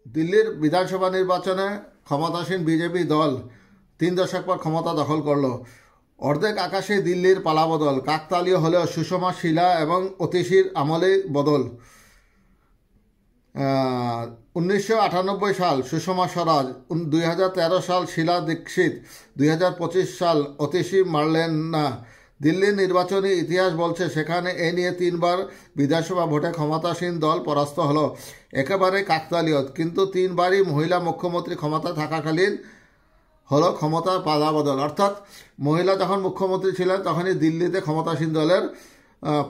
দিল্লির বিধানসভা নির্বাচনে ক্ষমতাসীন বিজেপি দল 3 দশক পর ক্ষমতা দখল করল। অর্ধেক আকাশে দিল্লির পালাবদল কাকতালীয় হলেও সুষমা, শীলা এবং অতীশীর আমলে বদল। 1998 সাল সুষমা স্বরাজ, 2013 সাল শীলা দীক্ষিত, 2025 সাল অতীশী মার্লেনা। দিল্লির নির্বাচনী ইতিহাস বলছে সেখানে এ নিয়ে 3 বার বিধানসভা ভোটে ক্ষমতাসীন দল পরাস্ত হলো। একেবারে কাকতালীয়, কিন্তু 3 বারই মহিলা মুখ্যমন্ত্রী ক্ষমতা থাকাকালীন হলো ক্ষমতার পালাবদল। অর্থাৎ মহিলা যখন মুখ্যমন্ত্রী ছিলেন তখনই দিল্লিতে ক্ষমতাসীন দলের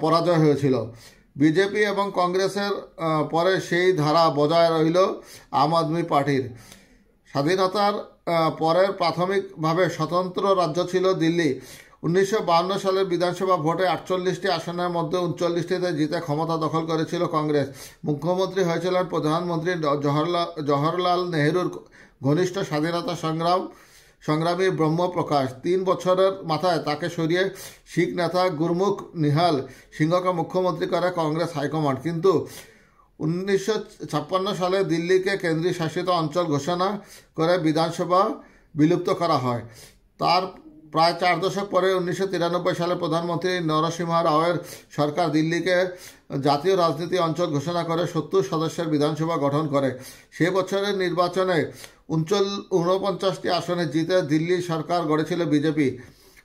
পরাজয় হয়েছিল। বিজেপি এবং কংগ্রেসের পরে সেই ধারা বজায় রইল আম আদমি পার্টির। স্বাধীনতার পরের প্রাথমিকভাবে স্বতন্ত্র রাজ্য ছিল দিল্লি। 1952 সালের বিধানসভা ভোটে 48টি আসনের মধ্যে 39টিতে জিতে ক্ষমতা দখল করেছিল কংগ্রেস। মুখ্যমন্ত্রী হয়েছিলেন প্রধানমন্ত্রী জওহরলাল নেহরুর ঘনিষ্ঠ স্বাধীনতা সংগ্রামী ব্রহ্মপ্রকাশ। 3 বছরের মাথায় তাকে সরিয়ে শিখ নেতা গুরমুখ নিহাল সিংহকে মুখ্যমন্ত্রী করে কংগ্রেস হাইকমান্ড। কিন্তু 1956 সালে দিল্লিকে কেন্দ্রীয় শাসিত অঞ্চল ঘোষণা করে বিধানসভা বিলুপ্ত করা হয়। তার প্রায় 4 দশক পরে 1993 সালে প্রধানমন্ত্রী নরসিংহ রাওয়ের সরকার দিল্লিকে জাতীয় রাজনীতি অঞ্চল ঘোষণা করে 70 সদস্যের বিধানসভা গঠন করে। সে বছরের নির্বাচনে 49টি আসনে জিতে দিল্লি সরকার গড়েছিল বিজেপি।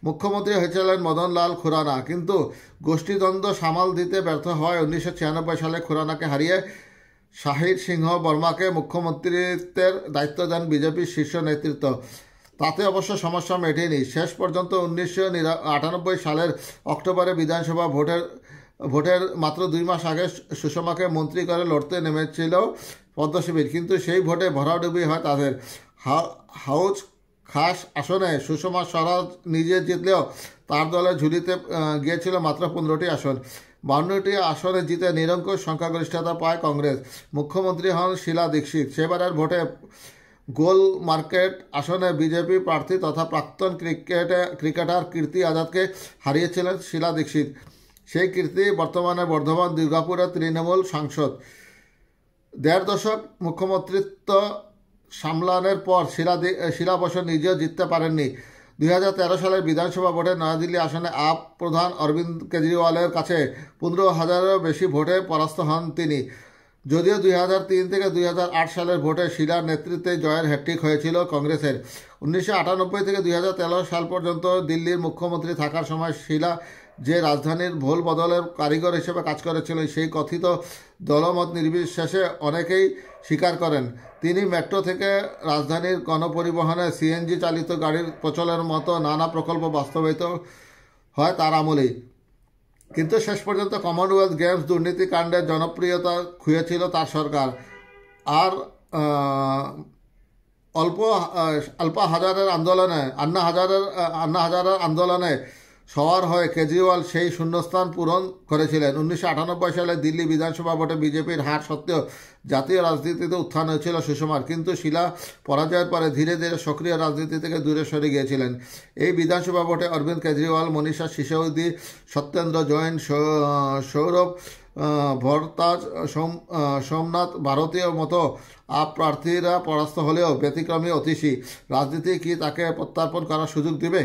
মুখ্যমন্ত্রী হয়েছিলেন মদন লাল খুরানা, কিন্তু গোষ্ঠীদ্বন্দ্ব সামাল দিতে ব্যর্থ হয় 1996 সালে খুরানাকে হারিয়ে শাহির সিংহ বর্মাকে মুখ্যমন্ত্রীত্বের দায়িত্ব দেন বিজেপির শীর্ষ নেতৃত্ব। তাতে অবশ্য সমস্যা মেটেনি। শেষ পর্যন্ত 1998 সালের অক্টোবরে বিধানসভা ভোটের মাত্র 2 মাস আগে সুষমাকে মন্ত্রী করে লড়তে নেমেছিল পদ্মশিবির, কিন্তু সেই ভোটে ভরাডুবি হয় তাদের। হাউজ খাস আসনে সুষমা স্বরাজ নিজে জিতলেও তার দলের ঝুলিতে গিয়েছিল মাত্র 15টি আসন। 52টি আসনে জিতে নিরঙ্কুশ সংখ্যাগরিষ্ঠতা পায় কংগ্রেস। মুখ্যমন্ত্রী হন শীলা দীক্ষিত। সেবারের ভোটে গোল মার্কেট আসনে বিজেপি প্রার্থী তথা প্রাক্তন ক্রিকেটার কীর্তি আজাদকে হারিয়েছিলেন শীলা দীক্ষিত। সেই কীর্তি বর্তমানে বর্ধমান দুর্গাপুরের তৃণমূল সাংসদ। 1.5 দশক মুখ্যমন্ত্রিত্ব সামলানোর পর শীলা বসু নিজেও জিততে পারেননি। 2013 সালের বিধানসভা ভোটে নয়াদিল্লি আসনে আপ প্রধান অরবিন্দ কেজরিওয়ালের কাছে 15,000-এরও বেশি ভোটে পরাস্ত হন তিনি। যদিও 2003 থেকে 2008 সালের ভোটে শীলার নেতৃত্বে জয়ের হ্যাট্রিক হয়েছিল কংগ্রেসের। 1998 থেকে 2013 সাল পর্যন্ত দিল্লির মুখ্যমন্ত্রী থাকার সময় শীলা যে রাজধানীর ভোল বদলের কারিগর হিসেবে কাজ করেছিল সেই কথিত দলমত নির্বিশেষে অনেকেই স্বীকার করেন। তিনি মেট্রো থেকে রাজধানীর গণপরিবহনে সিএনজি চালিত গাড়ির প্রচলনের মতো নানা প্রকল্প বাস্তবায়িত হয় তার আমলেই। কিন্তু শেষ পর্যন্ত কমনওয়েলথ গেমস দুর্নীতিকাণ্ডের জনপ্রিয়তা খুঁয়েছিল তার সরকার। আর অল্প হাজারের আন্দোলনে আন্না হাজারের আন্দোলনে সওয়ার হয়ে কেজরিওয়াল সেই শূন্যস্থান পূরণ করেছিলেন। 1998 সালে দিল্লি বিধানসভা ভোটে বিজেপির হার সত্ত্বেও জাতীয় রাজনীতিতে উত্থান হয়েছিল সুষমার, কিন্তু শীলা পরাজয়ের পরে ধীরে ধীরে সক্রিয় রাজনীতি থেকে দূরে সরে গিয়েছিলেন। এই বিধানসভা ভোটে অরবিন্দ কেজরিওয়াল, মনীষা সিসোদিয়া, সত্যেন্দ্র জৈন, সৌরভ ভরতাজ, সোমনাথ ভারতীয় মতো আপ প্রার্থীরা পরাস্ত হলেও ব্যতিক্রমী অতীশী রাজনীতি কি তাকে প্রত্যার্পণ করার সুযোগ দিবে?